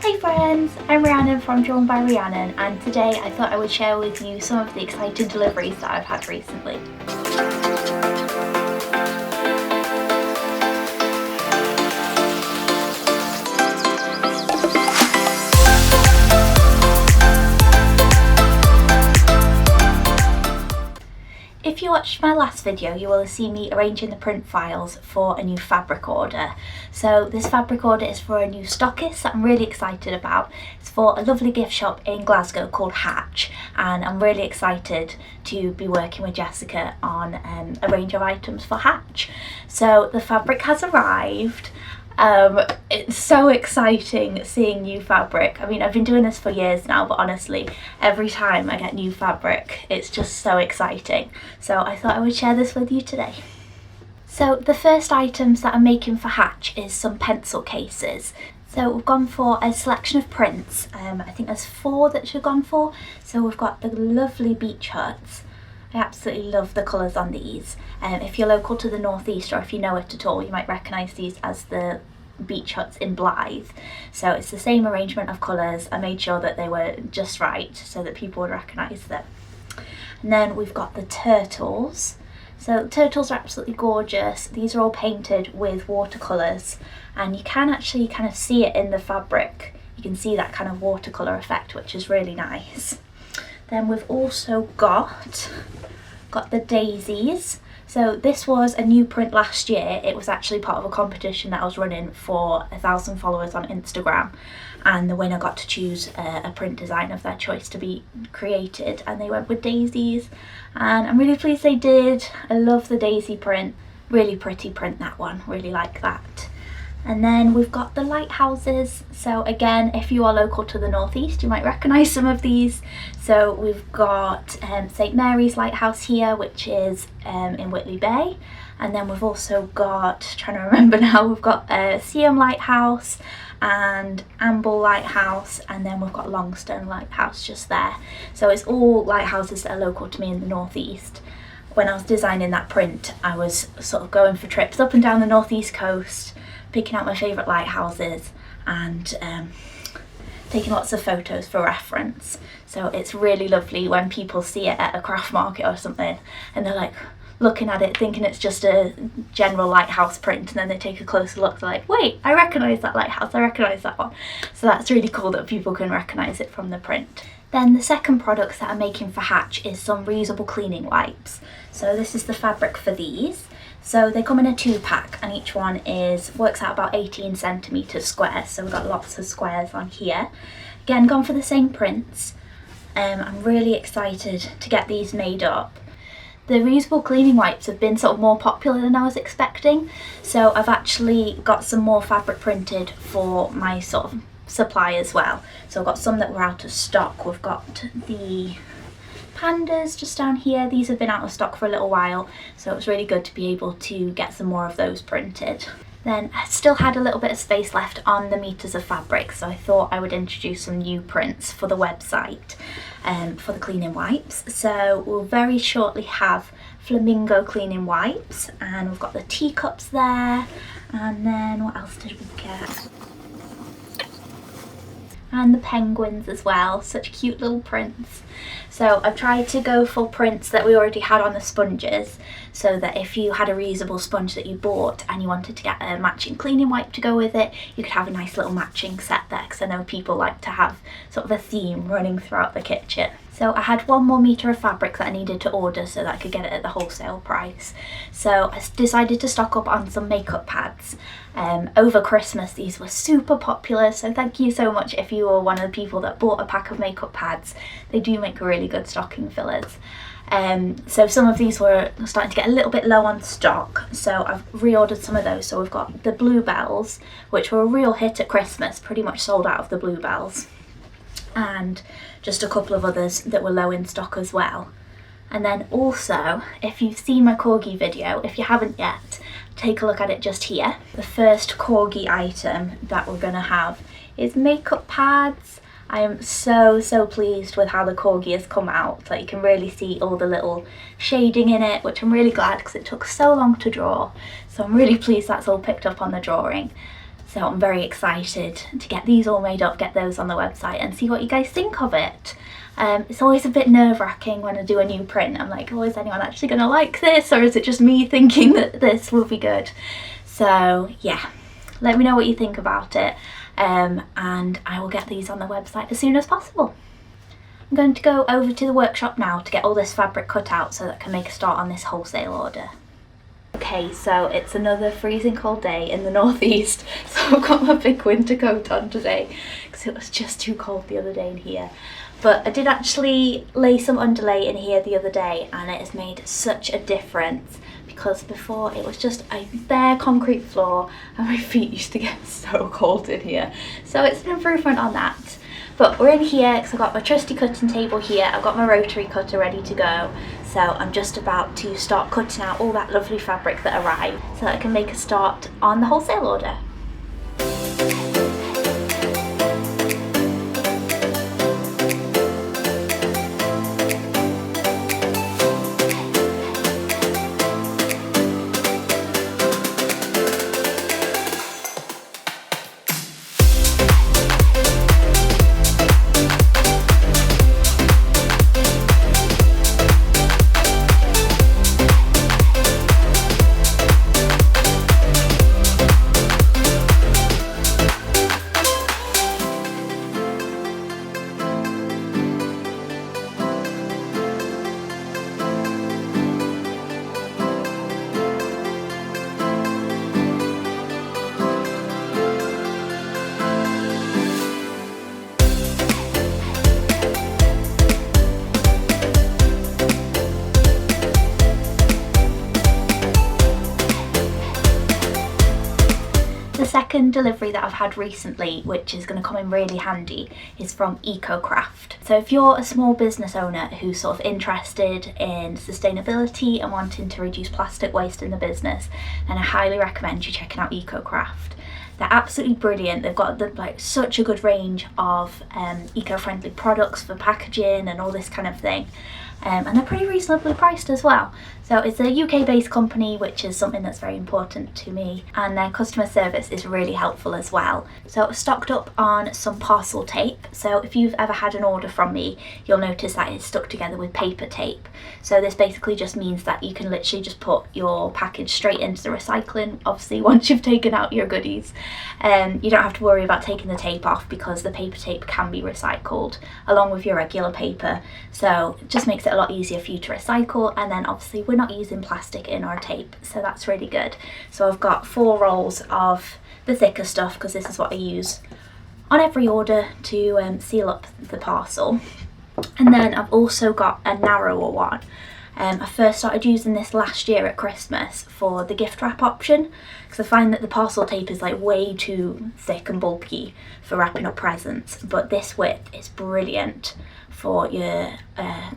Hey friends, I'm Rhiannon from Drawn by Rhiannon, and today I thought I would share with you some of the exciting deliveries that I've had recently. If you watched my last video, you will have seen me arranging the print files for a new fabric order. So this fabric order is for a new stockist that I'm really excited about. It's for a lovely gift shop in Glasgow called Hatch, and I'm really excited to be working with Jessica on a range of items for Hatch. So the fabric has arrived. It's so exciting seeing new fabric. I mean, I've been doing this for years now, but honestly, every time I get new fabric, it's just so exciting. So I thought I would share this with you today. So the first items that I'm making for Hatch is some pencil cases. So we've gone for a selection of prints. I think there's 4 that we've gone for. So we've got the lovely beach huts. I absolutely love the colours on these. If you're local to the northeast, or if you know it at all, you might recognise these as the beach huts in Blythe. So it's the same arrangement of colours. I made sure that they were just right so that people would recognise them. And then we've got the turtles. So turtles are absolutely gorgeous. These are all painted with watercolours, and you can actually kind of see it in the fabric. You can see that kind of watercolour effect, which is really nice. Then we've also got the daisies. So this was a new print last year. It was actually part of a competition that I was running for 1,000 followers on Instagram, and the winner got to choose a print design of their choice to be created, and they went with daisies, and I'm really pleased they did. I love the daisy print. Really pretty print, that one. Really like that. And then we've got the lighthouses. So again, if you are local to the northeast, you might recognise some of these. So we've got St Mary's Lighthouse here, which is in Whitley Bay. And then we've also got, trying to remember now, we've got Seaham Lighthouse and Amble Lighthouse, and then we've got Longstone Lighthouse just there. So it's all lighthouses that are local to me in the northeast. When I was designing that print, I was sort of going for trips up and down the northeast coast, picking out my favourite lighthouses and taking lots of photos for reference. So it's really lovely when people see it at a craft market or something, and they're like looking at it thinking it's just a general lighthouse print, and then they take a closer look, they're like, wait, I recognise that lighthouse, I recognise that one. So that's really cool that people can recognise it from the print. Then the second products that I'm making for Hatch is some reusable cleaning wipes. So this is the fabric for these. So they come in a 2-pack, and each one works out about 18 centimetres square. So we've got lots of squares on here. Again, gone for the same prints. I'm really excited to get these made up. The reusable cleaning wipes have been sort of more popular than I was expecting. So I've actually got some more fabric printed for my sort of supply as well. So I've got some that were out of stock. We've got the pandas just down here. These have been out of stock for a little while, so it was really good to be able to get some more of those printed. Then I still had a little bit of space left on the meters of fabric, so I thought I would introduce some new prints for the website for the cleaning wipes. So we'll very shortly have flamingo cleaning wipes, and we've got the teacups there, and then what else did we get? And the penguins as well, such cute little prints. So I've tried to go for prints that we already had on the sponges, so that if you had a reusable sponge that you bought and you wanted to get a matching cleaning wipe to go with it, you could have a nice little matching set there, because I know people like to have sort of a theme running throughout the kitchen. So I had 1 more metre of fabric that I needed to order so that I could get it at the wholesale price. So I decided to stock up on some makeup pads. Over Christmas these were super popular, so thank you so much if you were one of the people that bought a pack of makeup pads. They do make really good stocking fillers. So some of these were starting to get a little bit low on stock, so I've reordered some of those. So we've got the bluebells, which were a real hit at Christmas, pretty much sold out of the bluebells, and just a couple of others that were low in stock as well. And then also, if you've seen my corgi video, if you haven't yet, take a look at it just here. The first corgi item that we're going to have is makeup pads. I am so pleased with how the corgi has come out. Like, you can really see all the little shading in it, which I'm really glad, because it took so long to draw. So I'm really pleased that's all picked up on the drawing. So I'm very excited to get these all made up, get those on the website and see what you guys think of it. It's always a bit nerve-wracking when I do a new print. I'm like, oh, is anyone actually going to like this, or is it just me thinking that this will be good? So yeah, let me know what you think about it, and I will get these on the website as soon as possible. I'm going to go over to the workshop now to get all this fabric cut out so that I can make a start on this wholesale order. Okay, so it's another freezing cold day in the northeast, so I've got my big winter coat on today because it was just too cold the other day in here. But I did actually lay some underlay in here the other day and it has made such a difference, because before it was just a bare concrete floor and my feet used to get so cold in here. So it's an improvement on that. But we're in here because I've got my trusty cutting table here, I've got my rotary cutter ready to go. So I'm just about to start cutting out all that lovely fabric that arrived so that I can make a start on the wholesale order. The second delivery that I've had recently, which is going to come in really handy, is from EcoCraft. So if you're a small business owner who's sort of interested in sustainability and wanting to reduce plastic waste in the business, then I highly recommend you checking out EcoCraft. They're absolutely brilliant. They've got such a good range of eco-friendly products for packaging and all this kind of thing. And they're pretty reasonably priced as well. So it's a UK-based company, which is something that's very important to me, and their customer service is really helpful as well. So I've stocked up on some parcel tape. So if you've ever had an order from me, you'll notice that it's stuck together with paper tape. So this basically just means that you can literally just put your package straight into the recycling, obviously once you've taken out your goodies. You don't have to worry about taking the tape off because the paper tape can be recycled along with your regular paper. So it just makes it a lot easier for you to recycle, and then obviously we're not using plastic in our tape, so that's really good. So I've got 4 rolls of the thicker stuff because this is what I use on every order to seal up the parcel. And then I've also got a narrower one. I first started using this last year at Christmas for the gift wrap option, because I find that the parcel tape is like way too thick and bulky for wrapping up presents, but this width is brilliant for your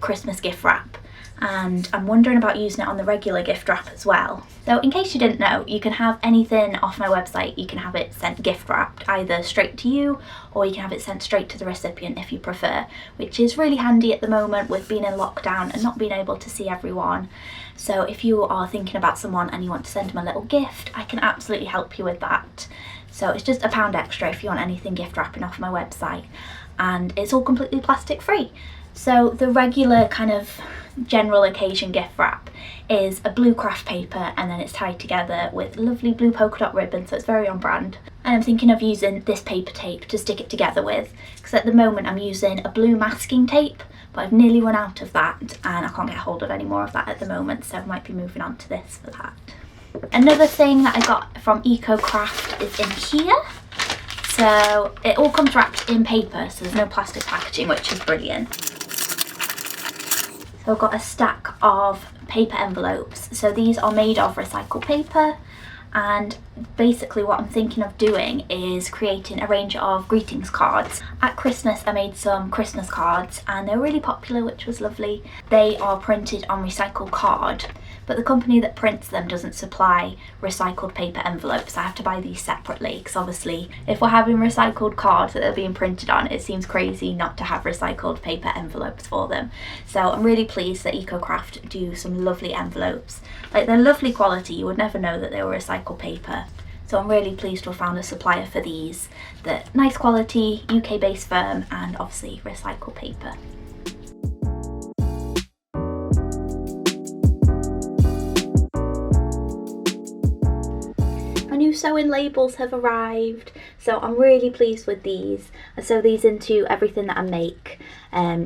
Christmas gift wrap. And I'm wondering about using it on the regular gift wrap as well. So in case you didn't know, you can have anything off my website. You can have it sent gift wrapped either straight to you, or you can have it sent straight to the recipient if you prefer, which is really handy at the moment with being in lockdown and not being able to see everyone. So if you are thinking about someone and you want to send them a little gift, I can absolutely help you with that. So it's just £1 extra if you want anything gift wrapping off my website, and it's all completely plastic free. So the regular kind of general occasion gift wrap is a blue craft paper, and then it's tied together with lovely blue polka dot ribbon, so it's very on brand. And I'm thinking of using this paper tape to stick it together with, because at the moment I'm using a blue masking tape, but I've nearly run out of that and I can't get hold of any more of that at the moment, so I might be moving on to this for that. Another thing that I got from EcoCraft is in here. So it all comes wrapped in paper, so there's no plastic packaging, which is brilliant. So I've got a stack of paper envelopes. So these are made of recycled paper, and basically what I'm thinking of doing is creating a range of greetings cards. At Christmas I made some Christmas cards and they're really popular, which was lovely. They are printed on recycled card, but the company that prints them doesn't supply recycled paper envelopes. I have to buy these separately, because obviously if we're having recycled cards that are being printed on, it seems crazy not to have recycled paper envelopes for them. So I'm really pleased that EcoCraft do some lovely envelopes. Like, they're lovely quality, you would never know that they were recycled paper. So I'm really pleased to have found a supplier for these. That nice quality, UK based firm, and obviously recycled paper. My new sewing labels have arrived, so I'm really pleased with these. I sew these into everything that I make,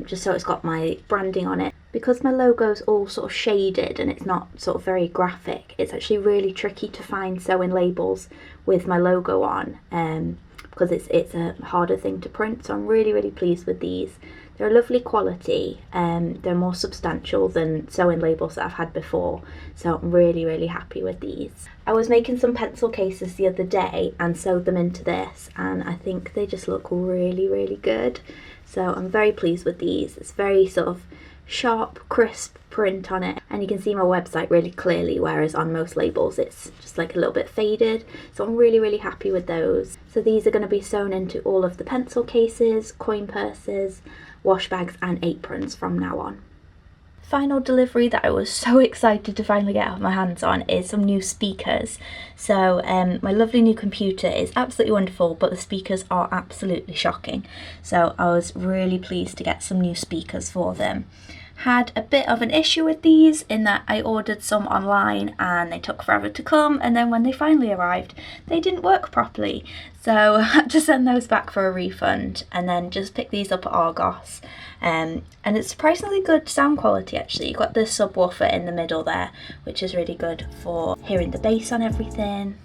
just so it's got my branding on it. Because my logo's all sort of shaded and it's not sort of very graphic, it's actually really tricky to find sewing labels with my logo on, because it's a harder thing to print. So I'm really pleased with these. They're a lovely quality, they're more substantial than sewing labels that I've had before, so I'm really happy with these. I was making some pencil cases the other day and sewed them into this, and I think they just look really good. So I'm very pleased with these. It's very sort of sharp, crisp print on it, and you can see my website really clearly, whereas on most labels it's just like a little bit faded. So I'm really happy with those. So these are going to be sewn into all of the pencil cases, coin purses, wash bags and aprons from now on. Final delivery that I was so excited to finally get my hands on is some new speakers. So my lovely new computer is absolutely wonderful, but the speakers are absolutely shocking. So I was really pleased to get some new speakers for them. Had a bit of an issue with these in that I ordered some online and they took forever to come, and then when they finally arrived they didn't work properly, so I had to send those back for a refund and then just pick these up at Argos. And it's surprisingly good sound quality actually. You've got the subwoofer in the middle there, which is really good for hearing the bass on everything.